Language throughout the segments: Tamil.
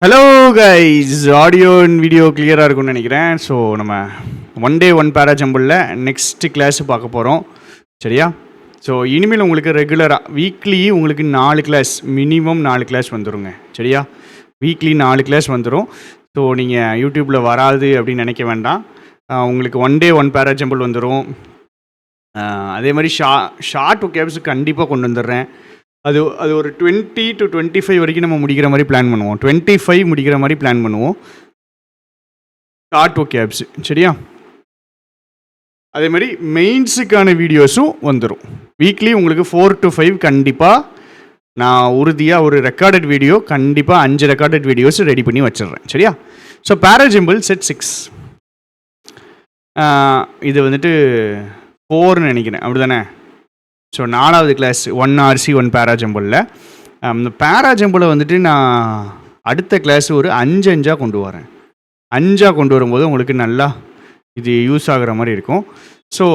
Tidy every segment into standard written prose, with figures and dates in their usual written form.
Hello guys, audio and video கிளியராக இருக்கும்னு நினைக்கிறேன். ஸோ நம்ம ஒன் டே ஒன் பேராஜம்பிளில் நெக்ஸ்ட் கிளாஸ் பார்க்க போகிறோம். சரியா? ஸோ இனிமேல் உங்களுக்கு ரெகுலராக வீக்லி உங்களுக்கு 4 கிளாஸ், மினிமம் 4 கிளாஸ் வந்துடுங்க. சரியா? வீக்லி 4 கிளாஸ் வந்துடும். ஸோ நீங்கள் யூடியூப்பில் வராது அப்படின்னு நினைக்க வேண்டாம். உங்களுக்கு ஒன் டே ஒன் பேராஜம்பிள் வந்துடும். அதே மாதிரி ஷார்ட் கேப்ஸ் கண்டிப்பாக கொண்டு வந்துடுறேன். அது ஒரு 20 to 25 வரைக்கும் நம்ம முடிக்கிற மாதிரி பிளான் பண்ணுவோம். 25 முடிக்கிற மாதிரி பிளான் பண்ணுவோம் ஷார்ட் கேப்ஸ். சரியா? அதே மாதிரி மெயின்ஸுக்கான வீடியோஸும் வந்துடும். வீக்லி உங்களுக்கு 4 to 5 கண்டிப்பாக நான் உறுதியாக ஒரு ரெக்கார்டட் வீடியோ கண்டிப்பாக 5 ரெக்கார்டட் வீடியோஸ் ரெடி பண்ணி வச்சிடுறேன். சரியா? ஸோ பேராஜம்பிள் செட் 6 இது வந்துட்டு 4ன்னு நினைக்கிறேன், அப்படி தானே? ஸோ 4வது கிளாஸ் 1 RC 1 பேராஜம்பிளில் இந்த பேராஜம்பிளை வந்துட்டு நான் அடுத்த கிளாஸ் ஒரு 5 கொண்டு வரேன். 5 கொண்டு வரும்போது உங்களுக்கு நல்லா இது யூஸ் ஆகிற மாதிரி இருக்கும். ஸோ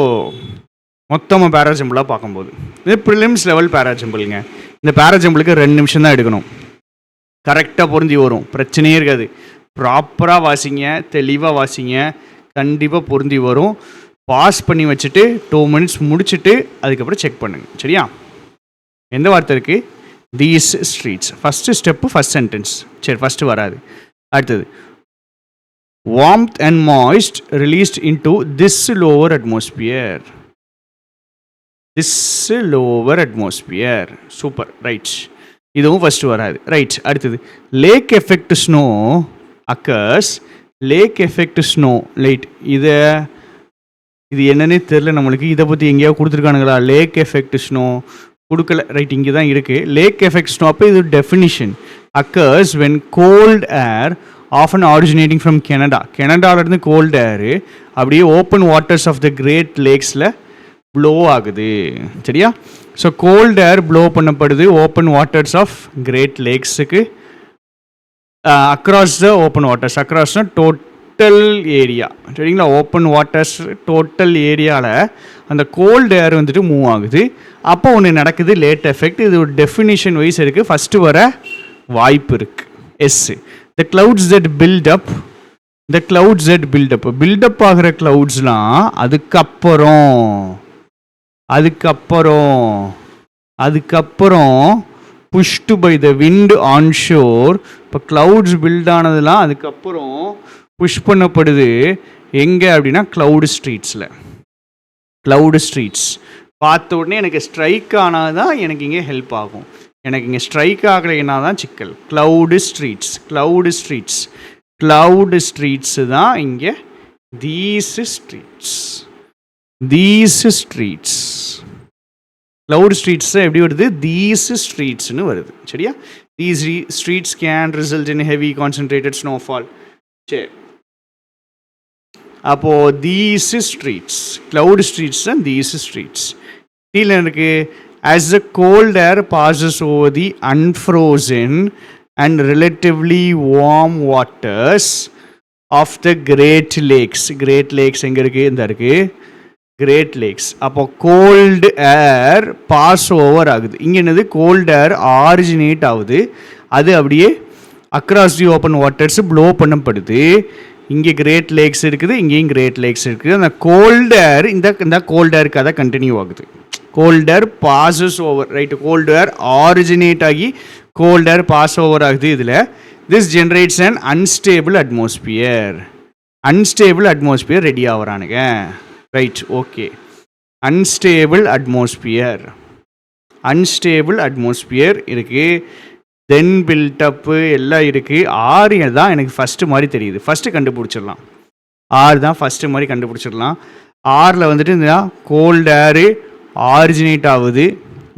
மொத்தமாக பேராஜம்பிளாக பார்க்கும்போது இது ப்ரிலிம்ஸ் லெவல் பேராஜம்பிளுங்க. இந்த பேராஜம்பிளுக்கு 2 நிமிஷம் தான் எடுக்கணும். கரெக்டாக பொருந்தி வரும், பிரச்சனையே இருக்காது. ப்ராப்பராக வாசிங்க, தெளிவாக வாசிங்க, கண்டிப்பாக பொருந்தி வரும். பாஸ் பண்ணி வச்சுட்டு 2 minutes முடிச்சுட்டு அதுக்கப்புறம் செக் பண்ணுங்கள். சரியா? எந்த வார்த்தை இருக்குது? These streets. First step first sentence. சரி, ஃபஸ்ட்டு வராது. அடுத்தது warmth and moist released into this lower atmosphere. This lower atmosphere. Super, right. இதுவும் ஃபஸ்ட்டு வராது. ரைட். அடுத்தது lake effect snow occurs. Lake effect snow light. இது என்னன்னே தெரில நம்மளுக்கு. இதை பற்றி எங்கேயாவது கொடுத்துருக்கானுங்களா? லேக் எஃபெக்ட் ஸ்னோ கொடுக்கல. ரைட், இங்கே தான் இருக்குது லேக் எஃபெக்ட் ஸ்னோ. அப்போ இது definition. Occurs when cold air often originating from Canada. கெனடாவிலேருந்து cold air அப்படியே open waters of the great லேக்ஸில் ப்ளோ ஆகுது. சரியா? ஸோ கோல்ட் ஏர் ப்ளோ பண்ணப்படுது ஓப்பன் வாட்டர்ஸ் ஆஃப் கிரேட் லேக்ஸுக்கு அக்ராஸ் த ஓப்பன் வாட்டர்ஸ். அக்ராஸ்னா டோட்டல் ஏரியா. சரிங்களா? ஓப்பன் வாட்டர்ஸ் டோட்டல் ஏரியாவில் அந்த கோல்டு ஏர் வந்துட்டு மூவ் ஆகுது. அப்போ ஒன்று நடக்குது, லேட் எஃபெக்ட். இது ஒரு டெஃபினிஷன் வைஸ் இருக்குது. ஃபஸ்ட்டு வர வாய்ப்பு இருக்குது. Yes. The clouds that build up. The clouds that build up. Build up ஆகிற கிளவுட்ஸ்லாம் அதுக்கப்புறம் pushed by the wind onshore. இப்போ கிளவுட்ஸ் பில்ட் ஆனதுலாம் அதுக்கப்புறம் புஷ் பண்ணப்படுது. எங்கே அப்படின்னா க்ளவுடு ஸ்ட்ரீட்ஸில். க்ளவுடு ஸ்ட்ரீட்ஸ் பார்த்த உடனே எனக்கு ஸ்ட்ரைக் ஆனால் தான் எனக்கு இங்கே ஹெல்ப் ஆகும். எனக்கு இங்கே ஸ்ட்ரைக் ஆகலைன்னா தான் சிக்கல். Cloud streets. Cloud streets. Cloud streets தான் இங்கே these streets. These streets. Cloud streets எப்படி வருது? தீஸ் ஸ்ட்ரீட்ஸ்னு வருது. சரியா? These streets can result in heavy concentrated snowfall. சரி, அப்போது these streets, cloud streets and these streets. கீழே இருக்கு as the cold air passes over the unfrozen and relatively warm waters of the great lakes. Great lakes எங்கே இருக்குது? இந்த இருக்குது கிரேட் லேக்ஸ். அப்போ கோல்டு ஏர் பாஸ் ஓவர் ஆகுது. இங்கே என்னது? கோல்டு ஏர் ஆரிஜினேட் ஆகுது. அது அப்படியே across the open waters flow பண்ணப்படுது. இங்கே கிரேட் லேக்ஸ் இருக்குது, இங்கேயும் கிரேட் லேக்ஸ் இருக்குது. அந்த கோல்டு ஏர் இந்த கோல்டு ஏருக்கு அதை கண்டினியூ ஆகுது. Cold air passes over. Right, cold air originate ஆகி கோல்டு ஏர் பாஸ் ஓவர் ஆகுது. இதில் this generates and unstable atmosphere. Unstable atmosphere ready ஆகிறானுங்க. Right, okay. Unstable atmosphere. Unstable atmosphere இருக்குது. தென் பில்டப்பு எல்லாம் இருக்குது. 6 தான் எனக்கு ஃபஸ்ட்டு மாதிரி தெரியுது. ஃபஸ்ட்டு கண்டுபிடிச்சிடலாம். 6 தான் ஃபஸ்ட்டு மாதிரி கண்டுபிடிச்சிடலாம். 6ல் வந்துட்டு இந்த கோல்டு ஏரு ஆரிஜினேட் ஆகுது,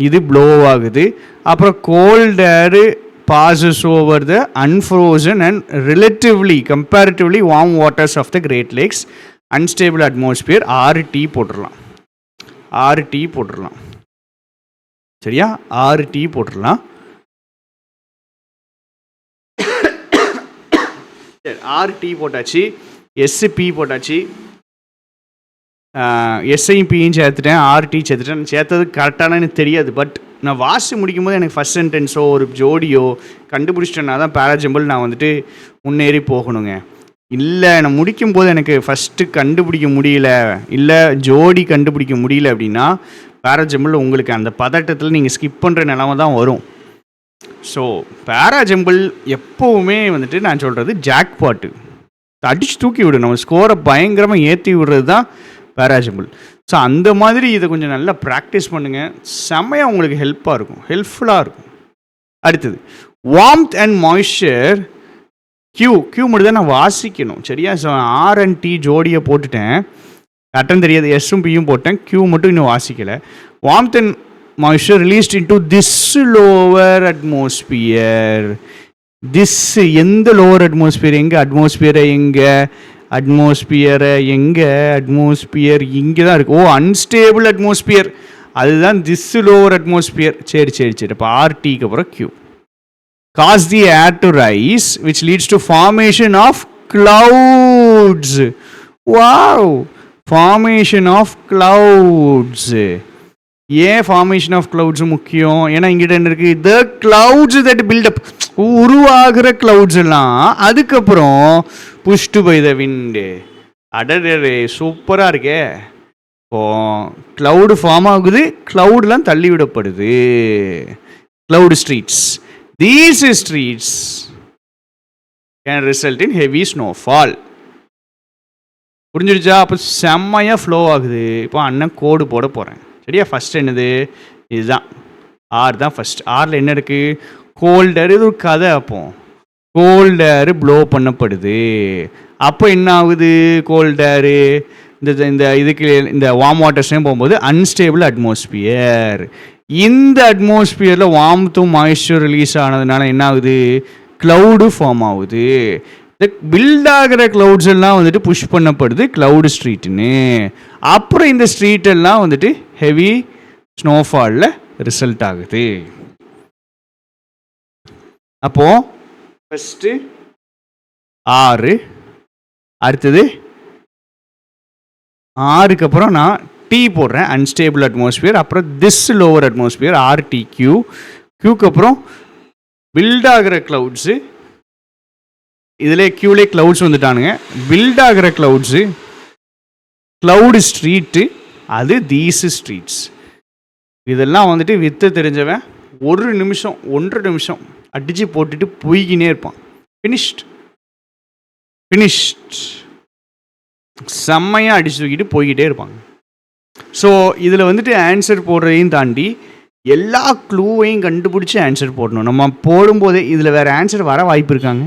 இது ப்ளோ ஆகுது. அப்புறம் cold air passes over the unfrozen and relatively comparatively warm waters of the great lakes. Unstable atmosphere. 6T போட்டுடலாம். 6T போட்டுடலாம். சரியா? 6T போட்டுடலாம். சரி, 6T போட்டாச்சு. SP போட்டாச்சு. எஸ்ஐயும் பியும் சேர்த்துட்டேன், ஆர்டி சேர்த்துட்டேன். சேர்த்தது கரெக்டான எனக்கு தெரியாது. பட் நான் வாசி முடிக்கும் போது எனக்கு ஃபஸ்ட் சென்டென்ஸோ ஒரு ஜோடியோ கண்டுபிடிச்சிட்டேன்னா தான் பேராஜம்பிள் நான் வந்துட்டு முன்னேறி போகணுங்க. இல்லை நான் முடிக்கும் போது எனக்கு ஃபஸ்ட்டு கண்டுபிடிக்க முடியல, இல்லை ஜோடி கண்டுபிடிக்க முடியல அப்படின்னா பேராஜம்பிள் உங்களுக்கு அந்த பதட்டத்தில் நீங்கள் ஸ்கிப் பண்ணுற நிலமை தான் வரும். ஸோ பேராஜம்பிள் எப்போவுமே வந்துட்டு நான் சொல்கிறது ஜாக்பாட்டு, அடித்து தூக்கி விடும், நம்ம ஸ்கோரை பயங்கரமாக ஏற்றி விடுறது தான் பேராஜம்பிள். ஸோ அந்த மாதிரி இதை கொஞ்சம் நல்லா ப்ராக்டிஸ் பண்ணுங்கள், செம்மையாக உங்களுக்கு ஹெல்ப்ஃபுல்லாக இருக்கும். அடுத்தது வார்ம்த் அண்ட் மாய்ஸ்சர். கியூ மட்டும் தான் நான் வாசிக்கணும், சரியா? ஸோ ஆர் அண்ட் டி ஜோடியை போட்டுட்டேன், கரெக்டாக தெரியாது, எஸ்ஸும் பியும் போட்டேன், கியூ மட்டும் இன்னும் வாசிக்கலை. Warmth and moisture released into this lower atmosphere. This எந்த லோவர் அட்மாஸ்பியர்? எங்கே அட்மாஸ்பியரை? எங்கே அட்மாஸ்பியரை? எங்கே அட்மாஸ்பியர்? இங்கே தான் இருக்குது. ஓ, அன்ஸ்டேபிள் அட்மாஸ்பியர், அதுதான் திஸ் லோவர் அட்மாஸ்பியர். சரி. அப்போ ஆர்டிக்கு அப்புறம் Q. Cause the air to rise, which leads to formation of clouds. Wow! Formation of clouds. ஏன் ஃபார்மேஷன் ஆஃப் கிளவுட்ஸ் முக்கியம்? ஏன்னா இங்கிட்ட என்ன இருக்குது? த கிளவுட்ஸ் தட் பில்டப், உருவாகிற கிளவுட்ஸ் எல்லாம் அதுக்கப்புறம் புஷ்டு பை த விண்டு. அடரே சூப்பராக இருக்கே. இப்போ கிளவுடு ஃபார்ம் ஆகுது, கிளவுட்லாம் தள்ளி விடப்படுது. Cloud streets. These streets can result in heavy snowfall. புரிஞ்சிடுச்சா? அப்போ செம்மையாக ஃப்ளோ ஆகுது. இப்போ அண்ணன் கோடு போட போகிறேன், சரியா? ஃபஸ்ட் என்னது? இதுதான் ஆர் தான் ஃபஸ்ட். ஆரில் என்ன இருக்குது? கோல்டர். இது ஒரு கதை. அப்போ கோல்டர் ப்ளோ பண்ணப்படுது. அப்போ என்ன ஆகுது? கோல்டரு இந்த இதுக்கு இந்த வார்ம் வாட்டர்ஸ்லேயும் போகும்போது அன்ஸ்டேபிள் அட்மாஸ்பியர். இந்த அட்மாஸ்பியரில் வார்ம்த்தும் மாய்ஸ்சர் ரிலீஸ் ஆனதுனால என்ன ஆகுது? க்ளவுடு ஃபார்ம் ஆகுது. இந்த பில்ட் ஆகிற க்ளவுட்ஸ் எல்லாம் வந்துட்டு புஷ் பண்ணப்படுது க்ளவுடு ஸ்ட்ரீட்டுன்னு. அப்புறம் இந்த ஸ்ட்ரீட்டெல்லாம் வந்துட்டு ஹெவி ஸ்னோஃபாலில் ரிசல்ட் ஆகுது. அப்போது ஃபஸ்ட்டு ஆறு, அடுத்தது ஆறுக்கு அப்புறம் நான் டி போடுறேன், அன்ஸ்டேபிள் அட்மாஸ்பியர். அப்புறம் this lower atmosphere R T Q. கியூக்கு அப்புறம் பில்ட் ஆகிற க்ளவுட்ஸு. இதில் கியூலே க்ளவுட்ஸ் வந்துட்டானுங்க. பில்ட் ஆகிற க்ளவுட்ஸு, க்ளவுடு ஸ்ட்ரீட்டு, அது தீஸ் ஸ்ட்ரீட்ஸ். இதெல்லாம் வந்துட்டு வித்து தெரிஞ்சவன் 1 நிமிஷம் 1.5 நிமிஷம் அடித்து போட்டுட்டு போய்கினே இருப்பான். ஃபினிஷ்ட். செம்மையாக அடித்து தூக்கிட்டு போய்கிட்டே இருப்பாங்க. ஸோ இதில் வந்துட்டு ஆன்சர் போடுறதையும் தாண்டி எல்லா க்ளூவையும் கண்டுபிடிச்சி ஆன்சர் போடணும். நம்ம போடும்போதே இதில் வேறு ஆன்சர் வர வாய்ப்பு இருக்காங்க?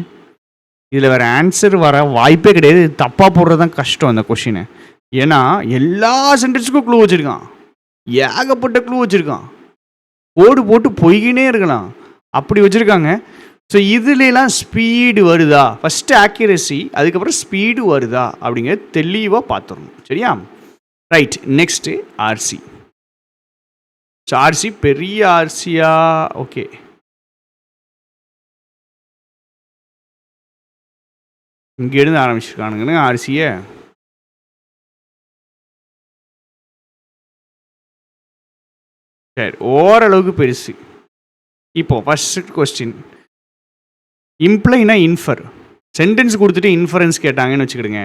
இதில் வேறு ஆன்சர் வர வாய்ப்பே கிடையாது. தப்பாக போடுறது தான் கஷ்டம் அந்த கொஷினை. ஏன்னா எல்லா சென்டென்ஸுக்கும் க்ளூ வச்சுருக்கான், ஏகப்பட்ட க்ளூ வச்சுருக்கான், கோடு போட்டு போய்கினே இருக்கலாம், அப்படி வச்சுருக்காங்க. ஸோ இதுலாம் ஸ்பீடு வருதா, ஃபஸ்ட்டு ஆக்யூரசி, அதுக்கப்புறம் ஸ்பீடு வருதா அப்படிங்கிறது தெளிவாக பார்த்துடணும், சரியா? Right. Next RC. So RC பெரிய ஆர்சியா? ஓகே, இங்கேருந்து ஆரம்பிச்சிருக்கானுங்கன்னு ஆர்சியை. சரி, ஓரளவுக்கு பெருசு. இப்போது ஃபஸ்ட் கொஸ்டின், இம்ப்ளைனா இன்ஃபர். சென்டென்ஸ் கொடுத்துட்டு இன்ஃபரன்ஸ் கேட்டாங்கன்னு வச்சுக்கிடுங்க,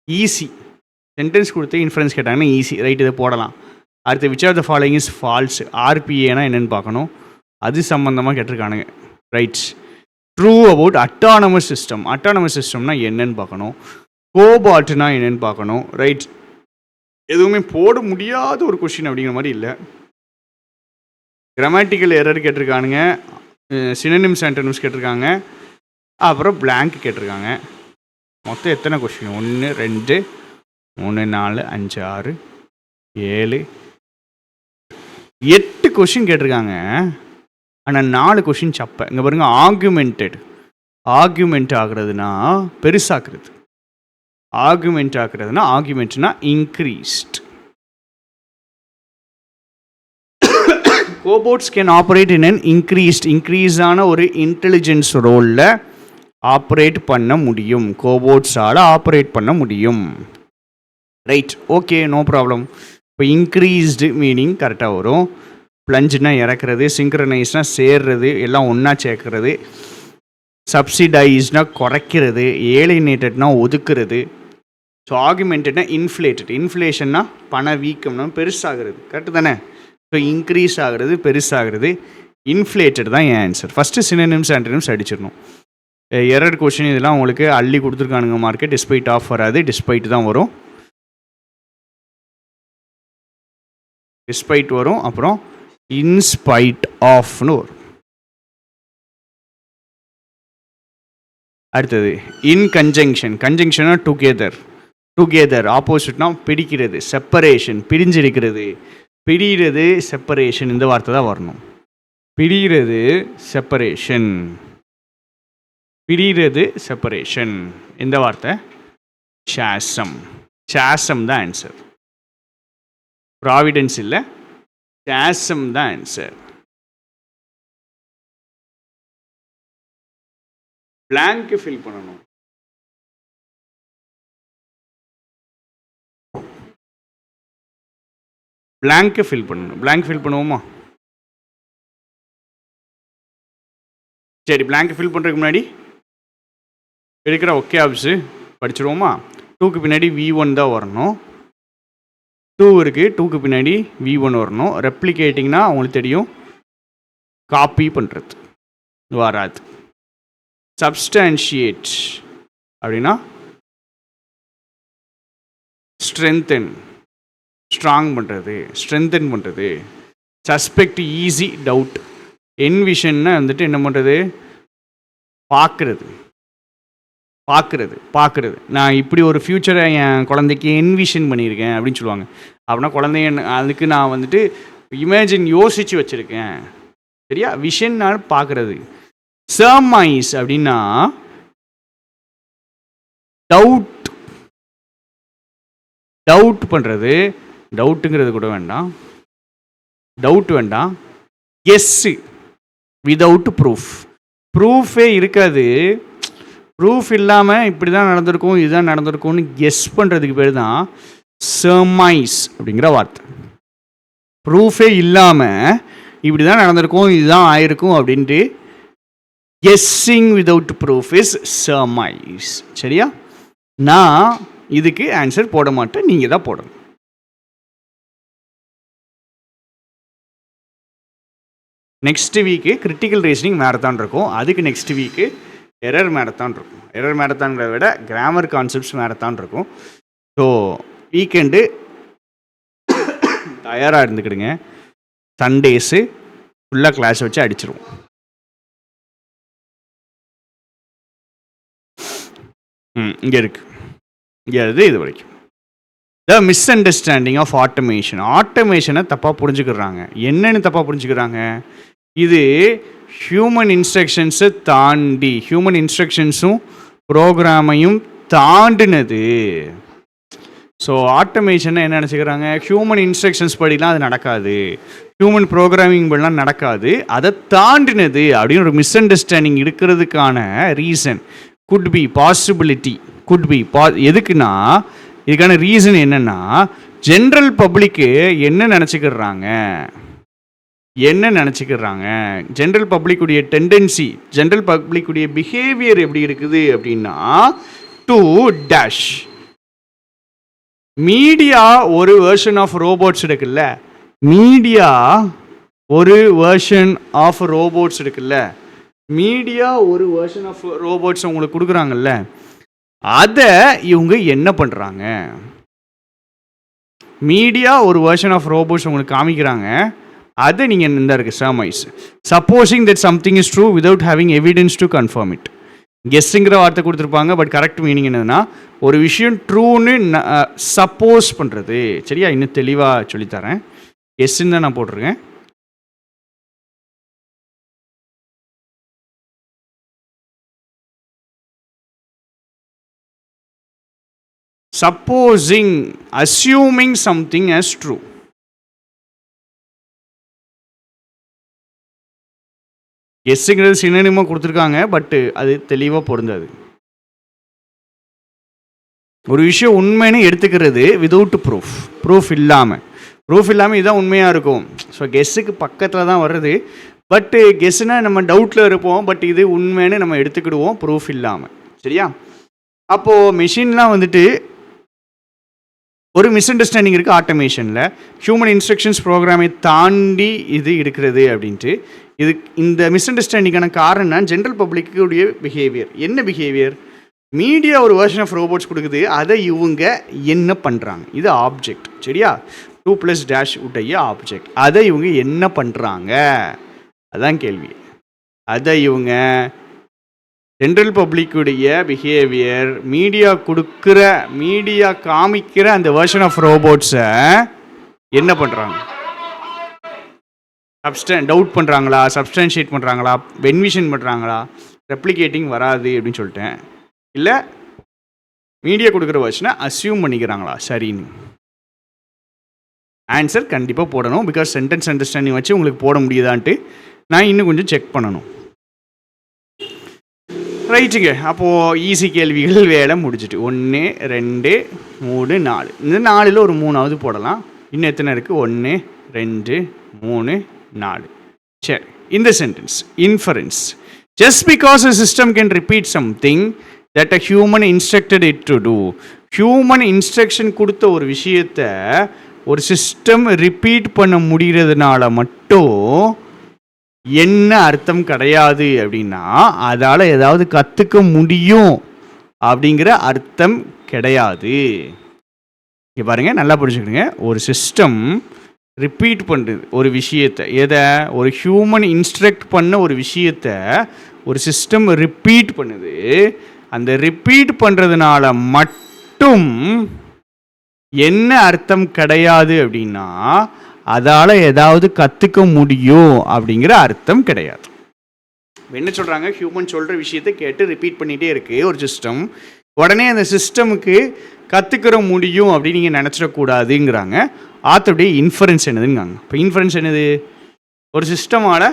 ஈஸி. சென்டென்ஸ் கொடுத்து இன்ஃபரன்ஸ் கேட்டாங்கன்னா ஈஸி, ரைட், இதை போடலாம். அடுத்து which are the following is false. ஆர்பிஏனா என்னென்னு பார்க்கணும், அது சம்மந்தமாக கேட்டிருக்கானுங்க, right. True about autonomous system. Autonomous சிஸ்டம்னா என்னன்னு பார்க்கணும். கோபால்ட்னா என்னென்னு பார்க்கணும், ரைட். எதுவுமே போட முடியாத ஒரு கொஷின் அப்படிங்கிற மாதிரி இல்லை. கிராமட்டிக்கல் எரர் கேட்டிருக்கானுங்க, சினோனிம்ஸ் ஆன்டோனிம்ஸ் கேட்டிருக்காங்க, அப்புறம் blank கேட்டிருக்காங்க. மொத்தம் எத்தனை கொஷின்? 1 2 3 4 5 6 7 8 கொஷின் கேட்டிருக்காங்க. ஆனால் 4 கொஷின் சப்பை. இங்கே பாருங்கள், ஆர்குமெண்ட் ஆகுறதுனா பெருசாக்குறது, ஆர்குமெண்ட்னா increased. Cobots can operate in an இன்க்ரீஸான ஒரு இன்டெலிஜென்ஸ் ரோலில் ஆப்ரேட் பண்ண முடியும். கோபோட்ஸால் ஆப்ரேட் பண்ண முடியும். Right, okay, no problem. இப்போ இன்க்ரீஸ்டு மீனிங் கரெக்டாக வரும். ப்ளஞ்சுனா இறக்குறது, சிங்க்ரனைஸ்னால் சேர்றது, எல்லாம் ஒன்றா சேர்க்கறது. சப்சிடைஸ்னால் குறைக்கிறது, ஏலினேட்டட்னா ஒதுக்குறது. ஸோ ஆகுமெண்டட்னா இன்ஃப்ளேட்டட், இன்ஃப்ளேஷன்னா பண வீக்கம்னா பெருசாகிறது, கரெக்டு தானே? ஸோ இன்க்ரீஸ் ஆகிறது, பெருசாகிறது. இன்ஃப்ளேட்டட் தான் என் answer. First synonyms ஆன்டோனிம்ஸ் அடிச்சிடணும். Error question இதெல்லாம் உங்களுக்கு அள்ளி கொடுத்துருக்கானுங்க மார்க்கு. டிஸ்பைட் ஆஃப் வராது, டிஸ்பைட் தான் வரும். டிஸ்பைட் வரும், அப்புறம் இன்ஸ்பைட் ஆஃப்னு வரும். அடுத்தது இன் கன்ஜங்ஷன். கன்ஜங்ஷனா டுகெதர். டுகெதர் ஆப்போசிட்னா பிடிக்கிறது, செப்பரேஷன், பிரிஞ்சிருக்கிறது. பிரிகிறது, செப்பரேஷன், இந்த வார்த்தை தான் வரணும். பிரிகிறது, செப்பரேஷன். பிரிகிறது, செப்பரேஷன், இந்த வார்த்தை சாசம். சாசம் தான் ஆன்சர். ப்ராவிடன்ஸ் இல்லை, சாசம் தான் ஆன்சர். பிளாங்க் ஃபில் பண்ணணும். பிளாங்க் ஃபில் பண்ணணும். பிளாங்க் ஃபில் பண்ணுவோமா? சரி, பிளாங்க் ஃபில் பண்ணுறதுக்கு முன்னாடி எடுக்கிற ஒகே ஆப்ஸு படிச்சுருவோமா? 2க்கு பின்னாடி V1 தான் வரணும். 2 இருக்குது, 2க்கு பின்னாடி V1 வரணும். ரெப்ளிகேட்டிங்னா உங்களுக்கு தெரியும், காப்பி பண்ணுறது வராது. சப்ஸ்டான்ஷியேட் அப்படின்னா ஸ்ட்ரென்தன், ஸ்ட்ராங் பண்ணுறது, ஸ்ட்ரென்தன் பண்ணுறது. Suspect, easy, doubt. என்விஷன்னா வந்துட்டு என்ன பண்ணுறது? பார்க்குறது, பார்க்குறது, பார்க்குறது. நான் இப்படி ஒரு ஃப்யூச்சரை என் குழந்தைக்கு என்விஷன் பண்ணியிருக்கேன் அப்படின்னு சொல்லுவாங்க. அப்படின்னா குழந்தைய அதுக்கு நான் வந்துட்டு இமேஜின் யோசித்து வச்சுருக்கேன். சரியா? விஷன்னால பார்க்குறது. சர்மைஸ் அப்படின்னா டவுட், டவுட் பண்ணுறது. டவுட்டுங்கிறது கூட வேண்டாம், டவுட் வேண்டாம். Guess without proof. ப்ரூஃபே இருக்காது. ப்ரூஃப் இல்லாமல் இப்படி தான் நடந்திருக்கும், இதுதான் நடந்திருக்கும்னு கெஸ் பண்ணுறதுக்கு பேர் தான் சர்மைஸ் அப்படிங்கிற வார்த்தை. ப்ரூஃபே இல்லாமல் இப்படி தான் நடந்திருக்கும், இதுதான் ஆயிருக்கும் அப்படின்ட்டு கெஸ்ஸிங் விதவுட் ப்ரூஃப் இஸ் சர்மைஸ். சரியா? நான் இதுக்கு ஆன்சர் போட மாட்டேன், நீங்கள் தான் போடணும். Next week critical reasoning marathon இருக்கும். அதுக்கு நெக்ஸ்ட் வீக்கு எரர் மேரத்தான் இருக்கும். எரர் மேரத்தான்கிறத விட கிராமர் கான்செப்ட்ஸ் மேரத்தான் இருக்கும். ஸோ வீக்கெண்டு தயாராக இருந்துக்கிடுங்க. சண்டேஸு ஃபுல்லாக கிளாஸ் வச்சு அடிச்சிருவோம். இங்கே இருக்குது, இங்கே இது வரைக்கும். த மிஸ் அண்டர்ஸ்டாண்டிங் ஆஃப் ஆட்டோமேஷன். ஆட்டோமேஷனை தப்பாக புரிஞ்சுக்கிறாங்க. என்னென்னு தப்பாக புரிஞ்சுக்கிறாங்க? இது ஹியூமன் இன்ஸ்ட்ரக்ஷன்ஸை தாண்டி, ஹியூமன் இன்ஸ்ட்ரக்ஷன்ஸும் ப்ரோக்ராமையும் தாண்டினது. ஸோ ஆட்டோமேஷனை என்ன நினச்சிக்கிறாங்க? ஹியூமன் இன்ஸ்ட்ரக்ஷன்ஸ் படிலாம் அது நடக்காது, ஹியூமன் ப்ரோக்ராமிங் படிலாம் நடக்காது, அதை தாண்டினது அப்படின்னு ஒரு மிஸ் அண்டர்ஸ்டாண்டிங் இருக்கிறதுக்கான reason could be, possibility could be. எதுக்குன்னா இதுக்கான ரீசன் என்னென்னா, ஜென்ரல் பப்ளிக்கு என்ன நினச்சிக்கிறாங்க, ஜென்ரல் பப்ளிக்குடைய டெண்டன்சி, ஜென்ரல் பப்ளிக்குடைய பிஹேவியர் எப்படி இருக்குது அப்படின்னா, டு டேஷ். மீடியா ஒரு வெர்ஷன் ஆஃப் ரோபோட்ஸ் இருக்குல்ல, மீடியா ஒரு வெர்ஷன் ஆஃப் ரோபோட்ஸ் இருக்குல்ல, மீடியா ஒரு வெர்ஷன் ஆஃப் ரோபோட்ஸ் உங்களுக்கு கொடுக்குறாங்கல்ல, அதை இவங்க என்ன பண்ணுறாங்க? மீடியா ஒரு வெர்ஷன் ஆஃப் ரோபோட்ஸ் உங்களுக்கு காமிக்கிறாங்க, அதை நீங்கள் இந்த இருக்குது surmise. Supposing that something is true without having evidence to confirm it. கெஸ்ஸுங்கிற வார்த்தை கொடுத்துருப்பாங்க, பட் கரெக்ட் மீனிங் என்னதுன்னா ஒரு விஷயம் ட்ரூன்னு சப்போஸ் பண்ணுறது. சரியா? இன்னும் தெளிவாக சொல்லித்தரேன். கெஸ்ஸுன்னு தான் நான் போட்டிருக்கேன். Supposing, assuming something as true. எஸ்ஸுங்கிறது சினோனிமா கொடுத்துருக்காங்க, பட் அது தெளிவாக பொருந்தாது. ஒரு விஷயம் உண்மைன்னு எடுத்துக்கிறது விதவுட் ப்ரூஃப் இல்லாமல் இதுதான் உண்மையாக இருக்கும். ஸோ கெஸ்ஸுக்கு பக்கத்தில் தான் வருது. பட்டு கெஸ்ஸுனால் நம்ம டவுட்டில் இருப்போம், பட் இது உண்மைன்னு நம்ம எடுத்துக்கிடுவோம் ப்ரூஃப் இல்லாமல். சரியா? அப்போது மிஷின்லாம் வந்துட்டு ஒரு மிஸ் அண்டர்ஸ்டாண்டிங் இருக்குது ஆட்டோமேஷனில். ஹியூமன் இன்ஸ்ட்ரக்ஷன்ஸ் ப்ரோக்ராமை தாண்டி இது இருக்கிறது அப்படின்ட்டு. இந்த மிஸ் அண்டர்ஸ்டாண்டிங்கான காரணம்னா ஜென்ரல் பப்ளிக்குடைய பிஹேவியர். என்ன பிஹேவியர்? மீடியா ஒரு வெர்ஷன் ஆஃப் ரோபோட்ஸ் கொடுக்குது, அதை இவங்க என்ன பண்ணுறாங்க? இது ஆப்ஜெக்ட். சரியா? 2+- உடைய ஆப்ஜெக்ட். அதை இவங்க என்ன பண்ணுறாங்க? அதான் கேள்வி. அதை இவங்க ஜென்ரல் பப்ளிக்குடைய பிஹேவியர், மீடியா காமிக்கிற அந்த வெர்ஷன் ஆஃப் ரோபோட்ஸை என்ன பண்ணுறாங்க? டவுட் பண்ணுறாங்களா, சப்ஸ்டான்ஷியேட் பண்ணுறாங்களா, வென்விஷன் பண்ணுறாங்களா? ரெப்ளிகேட்டிங் வராது அப்படின்னு சொல்லிட்டேன். இல்லை மீடியா கொடுக்குற வெர்ஷனை அஸ்யூம் பண்ணிக்கிறாங்களா சரின்னு? ஆன்சர் கண்டிப்பாக போடணும். பிகாஸ் சென்டென்ஸ் அண்டர்ஸ்டாண்டிங் வச்சு உங்களுக்கு போட முடியுதான்ட்டு நான் இன்னும் கொஞ்சம் செக் பண்ணணும். ரைட்டுங்க. அப்போது ஈஸி கேள்விகள் வேலை முடிஞ்சிட்டு 1 2 3 4. இந்த 4ல் ஒரு 3ஆவது போடலாம். இன்னும் எத்தனை இருக்குது? 1 2 3 4. சரி, இந்த sentence inference. Just because a system can repeat something that a human instructed it to do. Human instruction கொடுத்த ஒரு விஷயத்தை ஒரு சிஸ்டம் ரிப்பீட் பண்ண முடிகிறதுனால மட்டும் என்ன அர்த்தம் கிடையாது அப்படின்னா அதால் ஏதாவது கற்றுக்க முடியும் அப்படிங்கிற அர்த்தம் கிடையாது. இங்கே பாருங்கள், நல்லா புரிஞ்சுக்கிடுங்க. ஒரு சிஸ்டம் ரிப்பீட் பண்ணுறது ஒரு விஷயத்தை, ஒரு ஹியூமன் இன்ஸ்ட்ரக்ட் பண்ண ஒரு விஷயத்தை ஒரு சிஸ்டம் ரிப்பீட் பண்ணுது. அந்த ரிப்பீட் பண்ணுறதுனால மட்டும் என்ன அர்த்தம் கிடையாது அப்படின்னா அதால் ஏதாவது கற்றுக்க முடியும் அப்படிங்கிற அர்த்தம் கிடையாது. என்ன சொல்கிறாங்க? ஹியூமன் சொல்கிற விஷயத்தை கேட்டு ரிப்பீட் பண்ணிகிட்டே இருக்குது ஒரு சிஸ்டம். உடனே அந்த சிஸ்டமுக்கு கற்றுக்கிற முடியும் அப்படின்னு நீங்கள் நினச்சிடக்கூடாதுங்கிறாங்க. ஆத்தருடைய இன்ஃபரன்ஸ் என்னதுங்காங்க. இப்போ இன்ஃபரன்ஸ் என்னது? ஒரு சிஸ்டமால்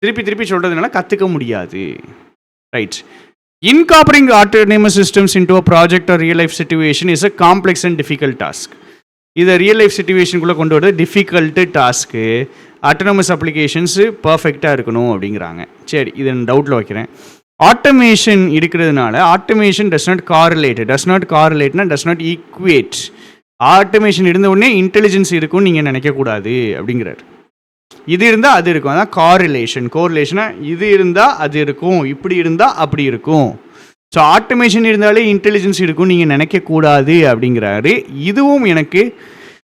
திருப்பி சொல்கிறதுனால கற்றுக்க முடியாது. Right. Incorporating autonomous systems into a project or real life situation is a complex and difficult task. இதை ரியல் லைஃப் சிச்சுவேஷனுக்குள்ளே கொண்டு வரது டிஃபிகல்ட்டு டாஸ்க்கு. ஆட்டோனமஸ் அப்ளிகேஷன்ஸு பர்ஃபெக்டாக இருக்கணும் அப்படிங்கிறாங்க. சரி, இதை நான் டவுட்டில் வைக்கிறேன். ஆட்டோமேஷன் இருக்கிறதுனால ஆட்டோமேஷன் டஸ் நாட் காரிலேட்னா டஸ் நாட் ஈக்குவேட். ஆட்டோமேஷன் இருந்த உடனே இன்டெலிஜென்ஸ் இருக்கும்னு நீங்கள் நினைக்கக்கூடாது அப்படிங்கிறார். இது இருந்தால் அது இருக்கும், அதான் கோரிலேஷனாக இது இருந்தால் அது இருக்கும், இப்படி இருந்தால் அப்படி இருக்கும். ஸோ ஆட்டோமேஷன் இருந்தாலே இன்டெலிஜென்ஸ் இருக்கும்னு நீங்கள் நினைக்கக்கூடாது அப்படிங்கிறாரு. இதுவும் எனக்கு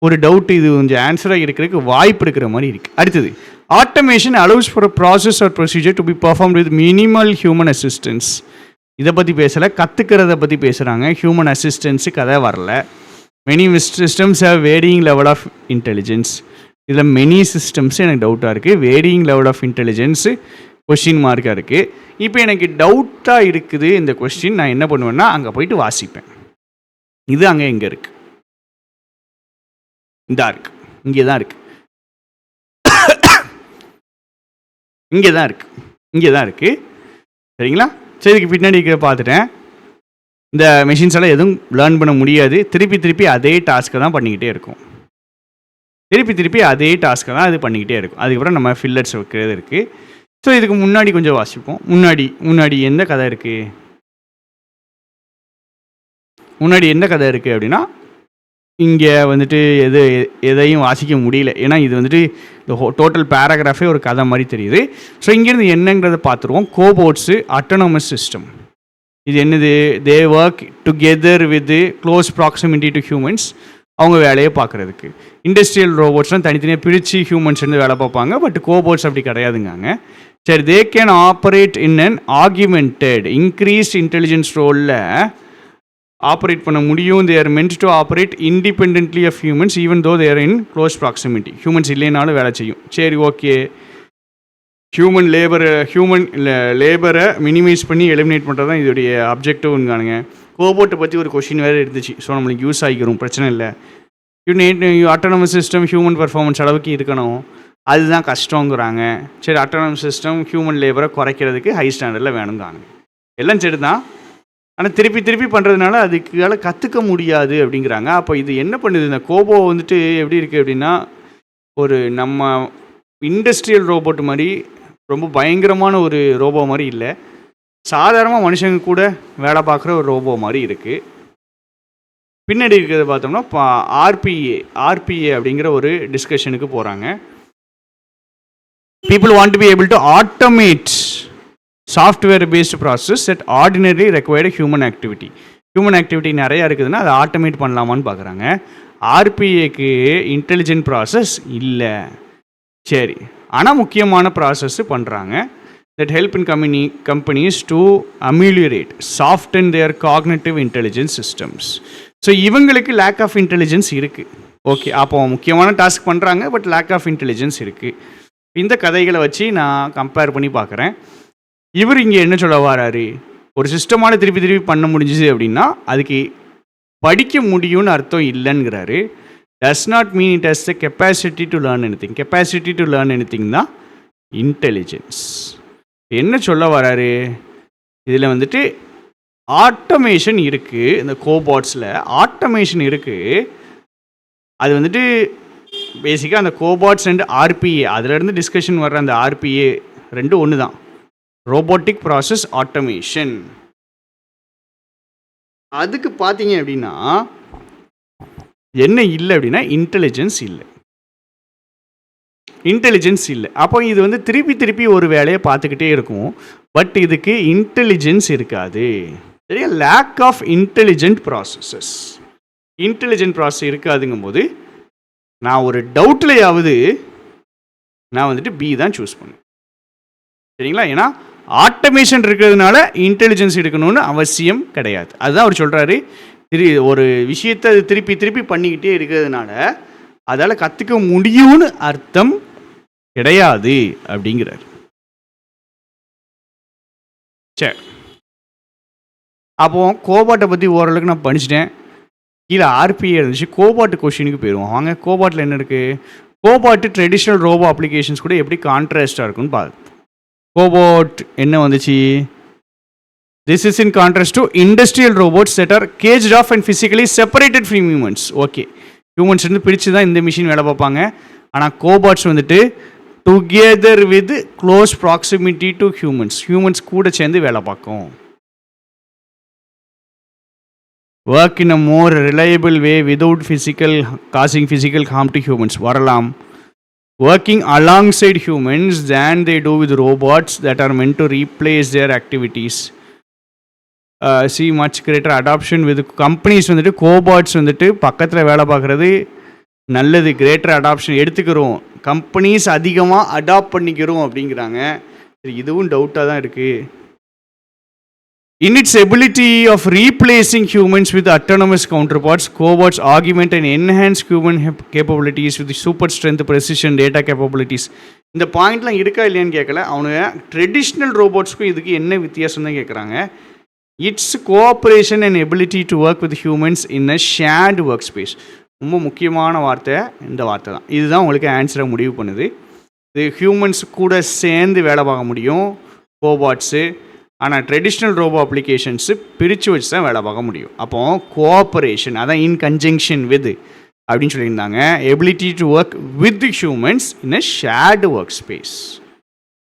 ஒரு டவுட்டு, இது கொஞ்சம் ஆன்சராக இருக்கிறதுக்கு வாய்ப்பு இருக்கிற மாதிரி இருக்குது. அடுத்தது, automation allows for a process or procedure to be performed with minimal human assistance. இதை பற்றி பேசலை, கற்றுக்கிறத பற்றி பேசுகிறாங்க. ஹியூமன் அசிஸ்டன்ஸு கதை வரல. Many systems have varying level of intelligence. இதில் மெனி சிஸ்டம்ஸ் எனக்கு டவுட்டாக இருக்குது. Varying level of intelligence question மார்க்காக இருக்குது. இப்போ எனக்கு டவுட்டாக இருக்குது இந்த கொஸ்டின். நான் என்ன பண்ணுவேன்னா அங்கே போயிட்டு வாசிப்பேன். இது அங்கே எங்கே இருக்குது? இங்கே தான் இருக்குது. இங்கே தான் இருக்குது. சரிங்களா? சரி, இதுக்கு பின்னாடி பார்த்துட்டேன். இந்த மெஷின்ஸ் எல்லாம் எதுவும் லேர்ன் பண்ண முடியாது. திருப்பி அதே டாஸ்க்கை தான் பண்ணிக்கிட்டே இருக்கும். அது பண்ணிக்கிட்டே இருக்கும். அதுக்கப்புறம் நம்ம ஃபில்லர்ஸ் வைக்கிறது இருக்குது. ஸோ இதுக்கு முன்னாடி கொஞ்சம் வாசிப்போம். முன்னாடி எந்த கதை இருக்குது? அப்படின்னா இங்கே வந்துட்டு எதையும் வாசிக்க முடியல. ஏன்னா இது வந்துட்டு இந்த டோட்டல் பேராகிராஃபே ஒரு கதை மாதிரி தெரியுது. ஸோ இங்கேருந்து என்னங்கிறத பார்த்துருவோம். கோபோட்ஸு ஆட்டோனமஸ் சிஸ்டம். இது என்னது? தே work together with close proximity to humans. அவங்க வேலையை பார்க்குறதுக்கு. இண்டஸ்ட்ரியல் ரோபோட்ஸ்லாம் தனித்தனியாக பிரித்து ஹியூமன்ஸ் வந்து வேலை பார்ப்பாங்க. பட் கோபோட்ஸ் அப்படி கிடையாதுங்காங்க. சரி, they can operate in an augmented increased intelligence ரோலில் ஆப்ரேட் பண்ண முடியும். They are meant to operate independently of humans even though they're in close proximity. Humans இல்லைனாலும் வேலை செய்யும். சரி, ஓகே. ஹியூமன் லேபரை மினிமைஸ் பண்ணி எலிமினேட் பண்ணுறது தான் இதோடைய அப்ஜெக்டிவ்ங்கானுங்க. கோபோட்டை பற்றி ஒரு கொஷின் வேறு இருந்துச்சு. ஸோ நம்மளுக்கு யூஸ் ஆகிக்கிறோம், பிரச்சனை இல்லை. ஆட்டோனமஸ் சிஸ்டம் ஹியூமன் பர்ஃபார்மன்ஸ் அளவுக்கு இருக்கணும், அதுதான் கஷ்டங்கிறாங்க. சரி, ஆட்டோனமஸ் சிஸ்டம் ஹியூமன் லேபரை குறைக்கிறதுக்கு ஹை ஸ்டாண்டர்டில் வேணுங்காங்க. எல்லாம் சரி தான். ஆனால் திருப்பி திருப்பி பண்ணுறதுனால அதுக்கால கற்றுக்க முடியாது அப்படிங்கிறாங்க. அப்போ இது என்ன பண்ணுது, இந்த கோபோ வந்துட்டு எப்படி இருக்குது அப்படின்னா, ஒரு நம்ம இண்டஸ்ட்ரியல் ரோபோட் மாதிரி ரொம்ப பயங்கரமான ஒரு ரோபோ மாதிரி இல்லை, சாதாரணமாக மனுஷங்க கூட வேலை பார்க்குற ஒரு ரோபோ மாதிரி இருக்குது. பின்னாடி இருக்கிறத பார்த்தோம்னா ஆர்பிஏ அப்படிங்கிற ஒரு டிஸ்கஷனுக்கு போகிறாங்க. People want to be able to automate software-based process that ordinarily require human activity. Human activity நிறையா இருக்குதுன்னா அதை ஆட்டோமேட் பண்ணலாமான்னு பார்க்குறாங்க. ஆர்பிஏக்கு இன்டெலிஜென்ட் ப்ராசஸ் இல்லை, சரி, ஆனால் முக்கியமான ப்ராசஸ் பண்ணுறாங்க. that help in companies to ameliorate, soften their cognitive intelligence systems. So இவங்களுக்கு லேக் ஆஃப் இன்டெலிஜென்ஸ் இருக்குது. ஓகே, அப்போ முக்கியமான டாஸ்க் பண்ணுறாங்க, பட் லேக் ஆஃப் இன்டெலிஜென்ஸ் இருக்குது. இந்த கதைகளை வச்சு நான் கம்பேர் பண்ணி பார்க்குறேன். இவர் இங்கே என்ன சொல்ல வராரு, ஒரு சிஸ்டமான திருப்பி திருப்பி பண்ண முடிஞ்சுது அப்படின்னா அதுக்கு படிக்க முடியும்னு அர்த்தம் இல்லைங்கிறாரு. Does not mean it has the capacity to learn anything. Capacity to learn anything தான் இன்டெலிஜென்ஸ். என்ன சொல்ல வராரு, இதில் வந்துட்டு ஆட்டோமேஷன் இருக்குது, இந்த கோபாட்ஸில் ஆட்டோமேஷன் இருக்குது. அது வந்துட்டு பேசிக்காக அந்த கோபாட்ஸ் அண்ட் ஆர்பிஏ, அதிலேருந்து டிஸ்கஷன் வர்ற அந்த ஆர்பிஏ ரெண்டும் ஒன்று தான், ரோபோட்டிக் ப்ராசஸ் ஆட்டோமேஷன். அதுக்கு பார்த்தீங்க அப்படின்னா என்ன இல்லை அப்படின்னா இன்டெலிஜென்ஸ் இல்லை, இன்டெலிஜென்ஸ் இல்லை. அப்போ இது வந்து திருப்பி திருப்பி ஒரு வேலையை பார்த்துக்கிட்டே இருக்கும், பட் இதுக்கு இன்டெலிஜென்ஸ் இருக்காது. சரியா, lack of intelligent processes. Intelligent process இருக்காதுங்கும் போது நான் ஒரு டவுட்லையாவது நான் வந்துட்டு பி தான் சூஸ் பண்ணேன். சரிங்களா, ஏன்னா ஆட்டோமேஷன் இருக்கிறதுனால இன்டெலிஜென்ஸ் எடுக்கணும்னு அவசியம் கிடையாது. அதுதான் அவர் சொல்கிறாரு, ஒரு விஷயத்தை அது திருப்பி திருப்பி பண்ணிக்கிட்டே இருக்கிறதுனால அதால் கற்றுக்க முடியும்னு அர்த்தம் கிடையாது அப்படிங்கிறார். சரி, அப்போ கோபாட்டை பற்றி ஓரளவுக்கு நான் படிச்சுட்டேன். கீழே ஆர்பிஏ இருந்துச்சு, கோபாட்டு கொஷினுக்கு போயிடுவோம் வாங்க. கோபாட்டில் என்ன இருக்குது, கோபாட்டு ட்ரெடிஷ்னல் ரோபோ அப்ளிகேஷன்ஸ் கூட எப்படி கான்ட்ராஸ்டாக இருக்குன்னு பார்த்து. கோபாட் என்ன வந்துச்சு, this is in contrast to industrial robots that are caged off and physically separated from humans. Okay, humans வந்து பிரித்து தான் இந்த மிஷின் வேலை பார்ப்பாங்க, ஆனால் கோபாட்ஸ் வந்துட்டு together with close proximity to humans கூட சேர்ந்து வேலை பார்க்கும். work in a more reliable way without causing physical harm to humans. வரலாம், working alongside humans than they do with robots that are meant to replace their activities. See much greater adoption with companies. வந்துட்டு கோபாட்ஸ் வந்துட்டு பக்கத்தில் வேலை பார்க்குறது நல்லது, கிரேட்டர் அடாப்ஷன் எடுத்துக்கிறோம், கம்பெனிஸ் அதிகமாக அடாப்ட் பண்ணிக்கிறோம் அப்படிங்கிறாங்க. இதுவும் டவுட்டாக தான் இருக்குது. In its ability of replacing humans with autonomous counterparts, cobots augment and enhance human capabilities with super strength, precision, data capabilities. இந்த பாயிண்ட்லாம் இருக்கா இல்லையான்னு கேட்கல, அவனுங்க ட்ரெடிஷ்னல் ரோபோட்ஸ்க்கும் இதுக்கு என்ன வித்தியாசம் தான் கேட்குறாங்க. It's cooperation and ability to work with humans in a shared work space. ரொம்ப முக்கியமான வார்த்தை இந்த வார்த்தை தான். இதுதான் உங்களுக்கு ஆன்சரை முடிவு பண்ணுது. இது ஹியூமன்ஸ் கூட சேர்ந்து வேலை பார்க்க முடியும் கோபாட்ஸு, ஆனால் ட்ரெடிஷ்னல் ரோபோ அப்ளிகேஷன்ஸு பிரித்து வச்சு தான் வேலை பார்க்க முடியும். அப்போது கோஆப்ரேஷன், அதான் இன் கன்ஜங்ஷன் வித் அப்படின்னு சொல்லியிருந்தாங்க. Ability to work with humans in a shared work space.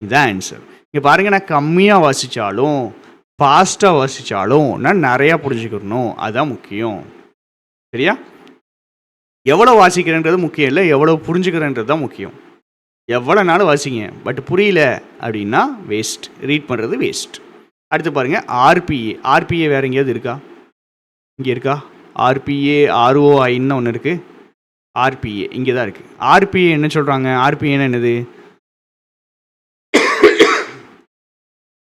இதுதான் ஆன்சர். இங்கே பாருங்கள், நான் கம்மியாக வாசித்தாலும் ஃபாஸ்ட்டாக வாசித்தாலும் நான் நிறையா புரிஞ்சுக்கணும், அதுதான் முக்கியம். சரியா, எவ்வளோ வாசிக்கிறேன்றது முக்கியம் இல்லை, எவ்வளோ புரிஞ்சுக்கிறேன்றது தான் முக்கியம். எவ்வளோ நாள் வாசிங்க, பட் புரியல அப்படின்னா வேஸ்ட், ரீட் பண்ணுறது வேஸ்ட். அடுத்து பாருங்கள், ஆர்பிஏ வேறு எங்கேயாவது இருக்கா, இங்கே இருக்கா? ஆர்பிஏ ஆர்ஓஐன்னு ஒன்று இருக்குது, ஆர்பிஏ இங்கே தான் இருக்குது. ஆர்பிஏ என்ன சொல்கிறாங்க, ஆர்பிஏன்னா என்னது,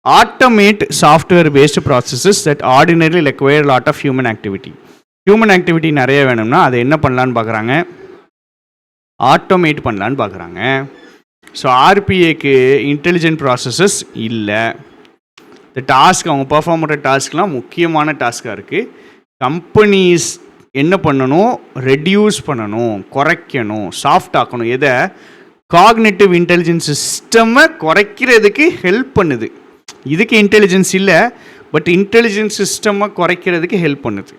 automate software based processes that ordinarily require a lot of human activity. Human activity நிறைய வேணும்னா அதை என்ன பண்ணலான்னு பார்க்குறாங்க, ஆட்டோமேட் பண்ணலான்னு பார்க்குறாங்க. ஸோ ஆர்பிஏக்கு இன்டெலிஜென்ட் ப்ராசஸஸ் இல்லை. இந்த டாஸ்க் அவங்க பர்ஃபார்ம் பண்ணுற டாஸ்க்லாம் முக்கியமான டாஸ்க்காக இருக்குது. கம்பெனிஸ் என்ன பண்ணணும், ரெடியூஸ் பண்ணணும், குறைக்கணும், சாஃப்ட் ஆக்கணும். எதை, காக்னிட்டிவ் இன்டெலிஜென்ஸ் சிஸ்டமை குறைக்கிறதுக்கு ஹெல்ப் பண்ணுது. இதுக்கு இன்டெலிஜென்ஸ் இல்லை, பட் இன்டெலிஜென்ஸ் சிஸ்டமை குறைக்கிறதுக்கு ஹெல்ப் பண்ணுது.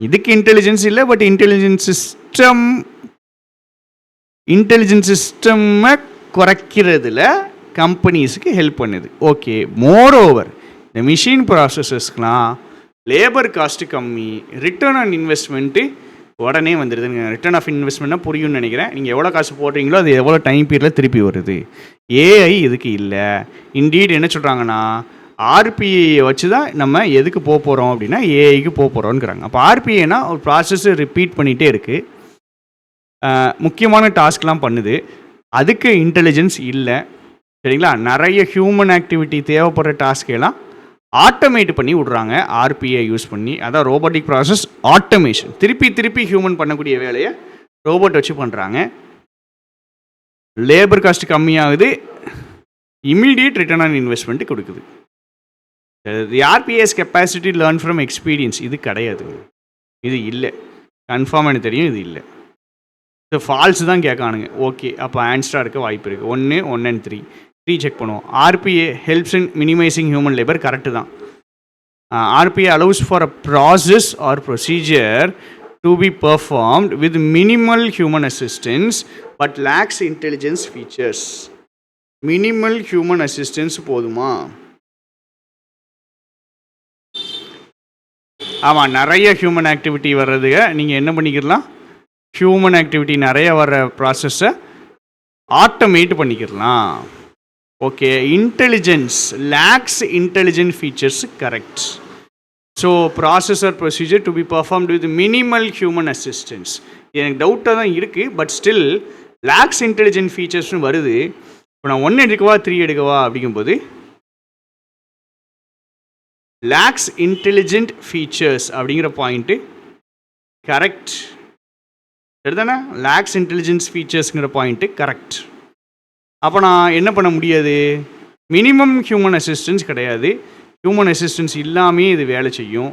இதுக்கு இன்டெலிஜென்ஸ் இல்லை, பட் இன்டெலிஜென்ஸ் சிஸ்டம்மை குறைக்கிறதுல கம்பெனிஸுக்கு ஹெல்ப் பண்ணுது. ஓகே, மோர் ஓவர் இந்த மிஷின் ப்ராசஸஸ்க்கெலாம் லேபர் காஸ்ட்டு கம்மி, ரிட்டர்ன் ஆன் இன்வெஸ்ட்மெண்ட்டு உடனே வந்துடுதுங்க. ரிட்டர்ன் ஆஃப் இன்வெஸ்ட்மெண்ட்னா புரியும்னு நினைக்கிறேன். நீங்கள் எவ்வளோ காசு போடுறீங்களோ அது எவ்வளோ டைம் பீரியடில் திருப்பி வருது. ஏஐ இதுக்கு இல்லை. இன்டீட் என்ன சொல்கிறாங்கன்னா, ஆர்பிஐ வச்சு தான் நம்ம எதுக்கு போக போகிறோம் அப்படின்னா ஏஐக்கு போக போகிறோங்கிறாங்க. அப்போ ஆர்பிஐனா ஒரு ப்ராசஸை ரிப்பீட் பண்ணிகிட்டே இருக்குது, முக்கியமான டாஸ்க்லாம் பண்ணுது. அதுக்கு இன்டெலிஜென்ஸ் இல்லை, சரிங்களா? நிறைய ஹியூமன் ஆக்டிவிட்டி தேவைப்படுற டாஸ்க்கெல்லாம் ஆட்டோமேட் பண்ணி விட்றாங்க ஆர்பிஐ யூஸ் பண்ணி. அதான் ரோபோட்டிக் ப்ராசஸ் ஆட்டோமேஷன். திருப்பி ஹியூமன் பண்ணக்கூடிய வேலையை ரோபோட் வச்சு பண்ணுறாங்க. லேபர் காஸ்ட் கம்மியாகுது, இமீடியட் ரிட்டர்ன் ஆன் இன்வெஸ்ட்மெண்ட் கொடுக்குது. The R P I's capacity learn from experience இது கிடையாது, இது இல்லை. கன்ஃபார்ம் எனக்கு தெரியும், இது இல்லை. ஸோ ஃபால்ஸ் தான் கேட்கானுங்க. ஓகே, அப்போ ஆன்சராக இருக்க வாய்ப்பு இருக்குது. 1, 1 and 3 செக் பண்ணுவோம். R P I helps in minimizing human labour, correct தான். R P I allows for a process or procedure to be performed with minimal human assistance but lacks intelligence features. Minimal human assistance போதுமா? ஆமாம், நிறைய ஹியூமன் ஆக்டிவிட்டி வர்றதுக்கு நீங்கள் என்ன பண்ணிக்கிடலாம், ஹியூமன் ஆக்டிவிட்டி நிறைய வர்ற ப்ராசஸை ஆட்டோமேட் பண்ணிக்கிடலாம். Okay, intelligence lacks intelligent features, correct. So process or procedure to be performed with minimal human assistance. எனக்கு டவுட்டாக தான் இருக்குது, பட் ஸ்டில் லேக்ஸ் இன்டெலிஜென்ட் ஃபீச்சர்ஸ்னு வருது. இப்போ நான் 1 எடுக்கவா 3 எடுக்கவா அப்படிங்கும்போது லேக்ஸ் இன்டெலிஜென்ட் ஃபீச்சர்ஸ் அப்படிங்கிற பாயிண்ட்டு கரெக்ட், சரிதானே? லேக்ஸ் இன்டெலிஜென்ஸ் ஃபீச்சர்ஸுங்கிற பாயிண்ட்டு கரெக்ட். அப்போ நான் என்ன பண்ண முடியாது, மினிமம் ஹியூமன் அசிஸ்டன்ஸ் கிடையாது. ஹியூமன் அசிஸ்டன்ஸ் இல்லாமே இது வேலை செய்யும்,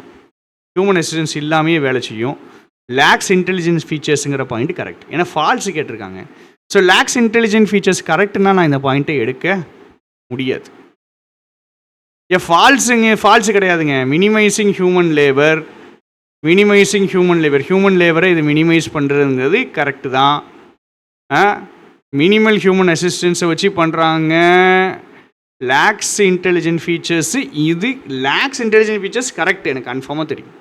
லேக்ஸ் இன்டெலிஜென்ஸ் ஃபீச்சர்ஸுங்கிற பாயிண்ட் கரெக்ட். ஏன்னா ஃபால்ஸ் கேட்டிருக்காங்க. ஸோ லேக்ஸ் இன்டெலிஜென்ட் ஃபீச்சர்ஸ் கரெக்ட்னா நான் இந்த பாயிண்ட்டை எடுக்க முடியாது. ஃபால்ஸு கிடையாதுங்க. மினிமைசிங் ஹியூமன் லேபர், ஹியூமன் லேபரை இது மினிமைஸ் பண்ணுறதுங்கிறது கரெக்டு தான். மினிமல் ஹியூமன் அசிஸ்டன்ஸை வச்சு பண்ணுறாங்க. லேக்ஸ் இன்டெலிஜென்ட் ஃபீச்சர்ஸு, இது லேக்ஸ் இன்டெலிஜென்ட் ஃபீச்சர்ஸ் கரெக்ட், எனக்கு கன்ஃபார்மாக தெரியும்.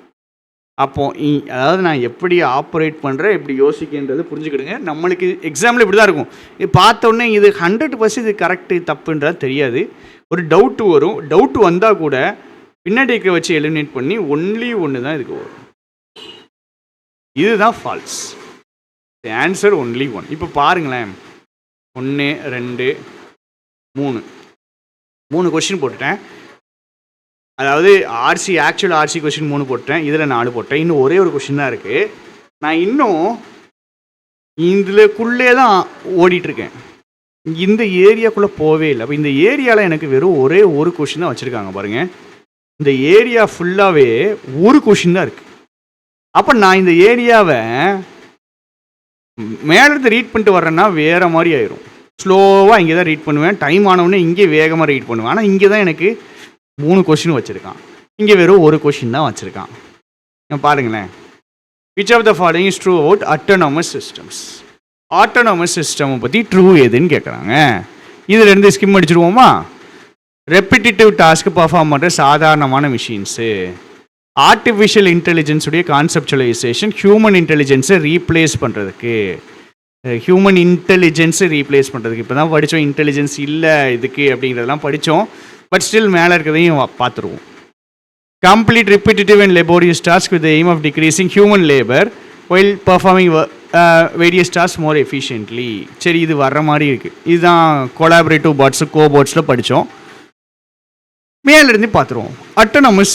அப்போது அதாவது நான் எப்படி ஆப்ரேட் பண்ணுறேன், எப்படி யோசிக்கின்றது புரிஞ்சுக்கிடுங்க. நம்மளுக்கு எக்ஸாம்பிள் இப்படி தான் இருக்கும். இது பார்த்தோன்னே இது 100% இது கரெக்டு தப்புன்றது தெரியாது. ஒரு டவுட்டு வரும். டவுட்டு வந்தால் கூட பின்னாடி வச்சு எலிமினேட் பண்ணி ஒன்லி ஒன்று தான் இதுக்கு வரும். இதுதான் ஃபால்ஸ். Answer only 1. இப்போ பாருங்களேன், 1, 2, 3 கொஸ்டின் போட்டுட்டேன். அதாவது ஆக்சுவல் ஆர்சி கொஸ்டின் 3 போட்டேன், இதில் 4 போட்டேன். இன்னும் ஒரே ஒரு கொஸ்டின் தான் இருக்குது. நான் இன்னும் இதுக்குள்ளே தான் ஓடிட்டுருக்கேன், இந்த ஏரியாக்குள்ளே போவே இல்லை. அப்போ இந்த ஏரியாவில் எனக்கு வெறும் ஒரே ஒரு கொஸ்டின் தான் வச்சுருக்காங்க பாருங்கள். இந்த ஏரியா ஃபுல்லாகவே ஒரு கொஸ்டின் தான் இருக்குது. அப்போ நான் இந்த ஏரியாவை மேலேருந்து ரீட் பண்ணிட்டு வர்றேன்னா வேறு மாதிரி ஆயிரும். ஸ்லோவாக இங்கே தான் ரீட் பண்ணுவேன், டைம் ஆனவுடனே இங்கே வேகமாக ரீட் பண்ணுவேன். ஆனால் இங்கே தான் எனக்கு 3 கொஸ்டின் வச்சுருக்கான், இங்கே வெறும் ஒரு கொஸ்டின் தான் வச்சுருக்கான். பாருங்களேன், which of the following is true about autonomous systems. Autonomous சிஸ்டமை பற்றி ட்ரூ எதுன்னு கேட்குறாங்க. இதுலேருந்து ஸ்கிம் அடிச்சிடுவோமா? ரெப்பிட்டிவ் டாஸ்க்கு பர்ஃபார்ம் பண்ணுற சாதாரணமான மிஷின்ஸு. ஆர்டிஃபிஷியல் இன்டெலிஜென்ஸுடைய கான்செப்டுவலைசேஷன் ஹியூமன் இன்டெலிஜென்ஸை ரீப்ளேஸ் பண்ணுறதுக்கு. இப்போ தான் படித்தோம், இன்டெலிஜென்ஸ் இல்லை இதுக்கு அப்படிங்கிறதெல்லாம் படித்தோம். பட் ஸ்டில் மேலே இருக்கிறதையும் பார்த்துருவோம். Complete repetitive and laborious task with aim of decreasing human labour while performing various task more efficiently. சரி, இது வர்ற மாதிரி இருக்குது. இதுதான் கொலாபரேட்டிவ் பாட்ஸு, கோபாட்ஸில் படித்தோம். மேலிருந்து பார்த்துருவோம். Autonomous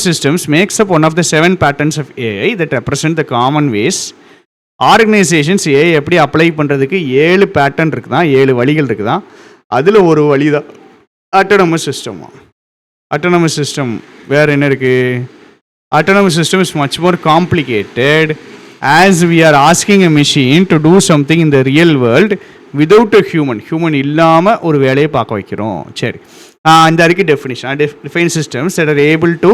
systems makes up one of the 7 patterns of AI that represent the common ways organisations AI எப்படி அப்ளை பண்ணுறதுக்கு 7 பேட்டர்ன் இருக்குதான், 7 வழிகள் இருக்குதான். அதில் ஒரு வழி தான் அட்டானமஸ் சிஸ்டம். அட்டானமஸ் சிஸ்டம் வேறு என்ன இருக்குது? Autonomous system is much more complicated. As we are asking a machine to do something in the real world without a human இல்லாமல் ஒரு வேலையை பார்க்க வைக்கிறோம். சரி, இந்த இருக்குது definition. Define systems that are able to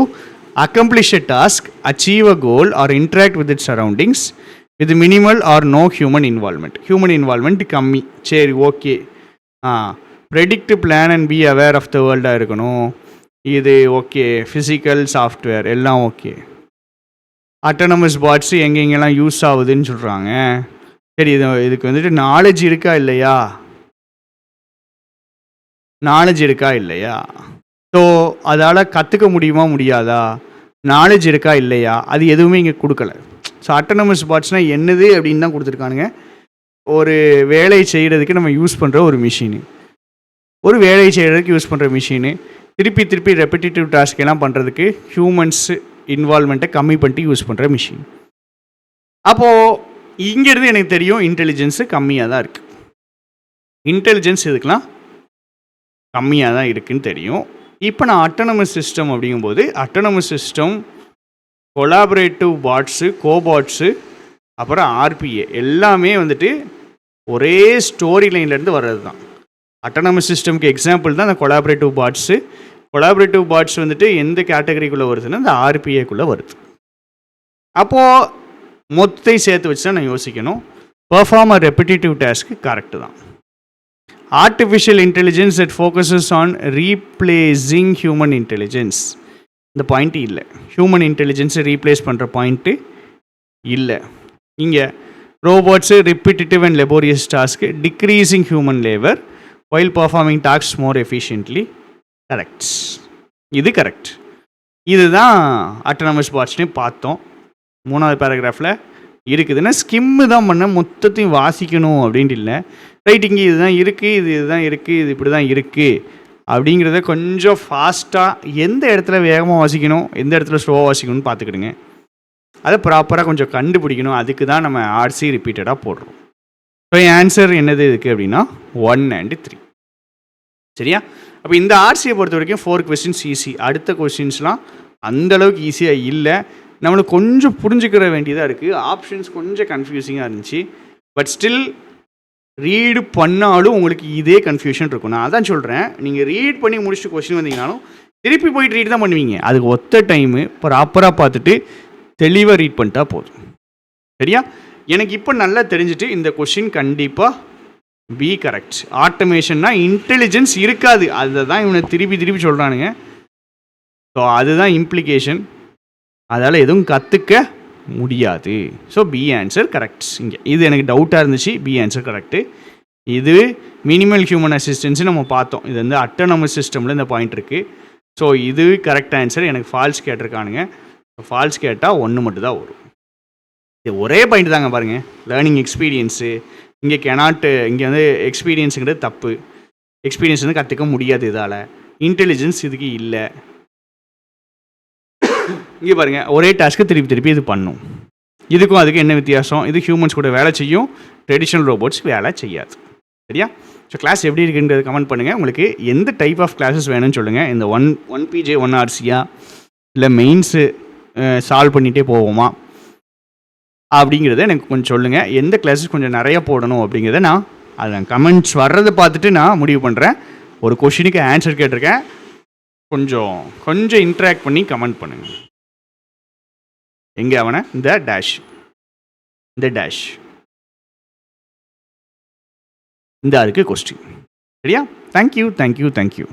accomplish a task, achieve a goal or interact with it surroundings with minimal or no human involvement கம்மி. சரி, okay. Predict, plan and be aware of the வேர்ல்டாக இருக்கணும். இது ஓகே. ஃபிசிக்கல், சாஃப்ட்வேர் எல்லாம் ஓகே. அட்டானமஸ் பாட்ஸு எங்கெங்கெல்லாம் யூஸ் ஆகுதுன்னு சொல்கிறாங்க. சரி, இதுக்கு வந்துட்டு நாலேஜ் இருக்கா இல்லையா? ஸோ அதால் கற்றுக்க முடியுமா முடியாதா? நாலேஜ் இருக்கா இல்லையா? அது எதுவுமே இங்கே கொடுக்கல. ஸோ அட்டானமஸ் பாட்ஸ்னால் என்னது அப்படின்னு தான் கொடுத்துருக்கானுங்க. ஒரு வேலை செய்கிறதுக்கு நம்ம யூஸ் பண்ணுற ஒரு மிஷினு, திருப்பி ரெப்பிட்டேட்டிவ் டாஸ்க் எல்லாம் பண்ணுறதுக்கு ஹியூமன்ஸு இன்வால்மெண்ட்டை கம்மி பண்ணிட்டு யூஸ் பண்ணுற மிஷின். அப்போது இங்கேருந்து எனக்கு தெரியும் இன்டெலிஜென்ஸு கம்மியாக தான் இருக்குது. இன்டெலிஜென்ஸ் இதுக்கெலாம் கம்மியாக தான் இருக்குதுன்னு தெரியும். இப்போ நான் அட்டானமஸ் சிஸ்டம் அப்படிங்கும்போது அட்டானமஸ் சிஸ்டம், கொலாபரேட்டிவ் பாட்ஸு, கோபாட்ஸு, அப்புறம் ஆர்பிஏ எல்லாமே வந்துட்டு ஒரே ஸ்டோரி லைன்லேருந்து வர்றது தான். அட்டானமஸ் சிஸ்டம்க்கு எக்ஸாம்பிள் தான் அந்த கொலாபரேட்டிவ் பாட்ஸ் வந்துட்டு எந்த கேட்டகரிக்குள்ளே வருதுன்னா அந்த ஆர்பிஏக்குள்ளே வருது. அப்போது மொத்தத்தை சேர்த்து வச்சு தான் நான் யோசிக்கணும். Perform a repetitive task correct தான். Artificial intelligence that focuses on replacing human intelligence, இந்த பாயிண்ட்டு இல்லை. ஹியூமன் இன்டெலிஜென்ஸை ரீப்ளேஸ் பண்ணுற பாயிண்ட்டு இல்லை இங்கே. Robots repetitive and laborious task, decreasing human labour while performing tasks more efficiently. Correct, இது கரெக்ட். இதுதான் அட்டானமஸ் பாட்ஸ்னே பார்த்தோம். 3வது பேராகிராஃபில் இருக்குதுன்னா ஸ்கிம்மு தான் பண்ண, மொத்தத்தையும் வாசிக்கணும் அப்படின்ட்டு இல்லை. ரைட், இங்கே இதுதான் இருக்குது, இதுதான் இருக்குது, இது இப்படி தான் இருக்குது அப்படிங்கிறத கொஞ்சம் ஃபாஸ்ட்டாக எந்த இடத்துல வேகமாக வாசிக்கணும், எந்த இடத்துல ஸ்லோவாக வாசிக்கணும்னு பார்த்துக்கிடுங்க. அதை ப்ராப்பராக கொஞ்சம் கண்டுபிடிக்கணும். அதுக்கு தான் நம்ம ஆர்சி ரிப்பீட்டடாக போடுறோம். ஸோ ஆன்சர் என்னது இருக்குது அப்படின்னா 1 and 3. சரியா? அப்போ இந்த ஆர்சியை பொறுத்த வரைக்கும் 4 questions ஈஸி. அடுத்த கொஸ்டின்ஸ்லாம் அந்தளவுக்கு ஈஸியாக இல்லை. நம்மளுக்கு கொஞ்சம் புரிஞ்சுக்கிற வேண்டியதாக இருக்குது. ஆப்ஷன்ஸ் கொஞ்சம் கன்ஃபியூசிங்காக இருந்துச்சு. பட் ஸ்டில் ரீடு பண்ணாலும் உங்களுக்கு இதே கன்ஃபியூஷன் இருக்கும். நான் அதான் சொல்கிறேன், நீங்கள் ரீட் பண்ணி முடிச்சுட்டு கொஸ்டின் வந்தீங்கனாலும் திருப்பி போயிட்டு ரீட் தான் பண்ணுவீங்க. அதுக்கு ஒத்த டைமு ப்ராப்பராக பார்த்துட்டு தெளிவாக ரீட் பண்ணிட்டா போதும். சரியா? எனக்கு இப்போ நல்லா தெரிஞ்சுட்டு இந்த கொஷின் கண்டிப்பாக பி கரெக்ட். ஆட்டோமேஷன்னா இன்டெலிஜென்ஸ் இருக்காது, அதை தான் இவனை திருப்பி சொல்கிறானுங்க. ஸோ அதுதான் இம்ப்ளிகேஷன். அதால் எதுவும் கற்றுக்க முடியாது. So B answer correct. இங்கே இது எனக்கு டவுட்டாக இருந்துச்சு, பி ஆன்சர் கரெக்டு. இது மினிமல் ஹியூமன் அசிஸ்டன்ஸு நம்ம பார்த்தோம். இது வந்து அட்டானமஸ் சிஸ்டமில் இந்த பாயிண்ட் இருக்குது. ஸோ இது கரெக்ட் ஆன்சர். எனக்கு ஃபால்ஸ் கேட்டிருக்கானுங்க. ஃபால்ஸ் கேட்டால் 1 மட்டும் தான் வரும். இது ஒரே பாயிண்ட் தாங்க பாருங்கள். லேர்னிங் எக்ஸ்பீரியன்ஸு இங்கே இங்கே வந்து எக்ஸ்பீரியன்ஸுங்கிறது தப்பு. எக்ஸ்பீரியன்ஸ் வந்து கற்றுக்க முடியாது. இதால் இன்டெலிஜென்ஸ் இதுக்கு இல்லை. இங்கே பாருங்கள், ஒரே டாஸ்க்கு திருப்பி இது பண்ணும். இதுக்கும் அதுக்கு என்ன வித்தியாசம்? இது ஹியூமன்ஸ் கூட வேலை செய்யும், ட்ரெடிஷ்னல் ரோபோட்ஸ் வேலை செய்யாது. சரியா? ஸோ கிளாஸ் எப்படி இருக்குன்றது கமெண்ட் பண்ணுங்கள். உங்களுக்கு எந்த டைப் ஆஃப் கிளாஸஸ் வேணும்னு சொல்லுங்கள். இந்த ஒன் பிஜே 1 ஆர்சியா இல்லை மெயின்ஸு சால்வ் பண்ணிகிட்டே போவோமா அப்படிங்கிறத எனக்கு கொஞ்சம் சொல்லுங்கள். எந்த கிளாஸஸ் கொஞ்சம் நிறைய போடணும் அப்படிங்கிறத நான் கமெண்ட்ஸ் வர்றதை பார்த்துட்டு நான் முடிவு பண்ணுறேன். ஒரு கொஷினுக்கு ஆன்சர் கேட்டிருக்கேன். கொஞ்சம் இன்ட்ராக்ட் பண்ணி கமெண்ட் பண்ணுங்கள். எங்கே அவனை இந்த டேஷ் இந்த அதுக்கு கொஸ்டின். சரியா? தேங்க்யூ.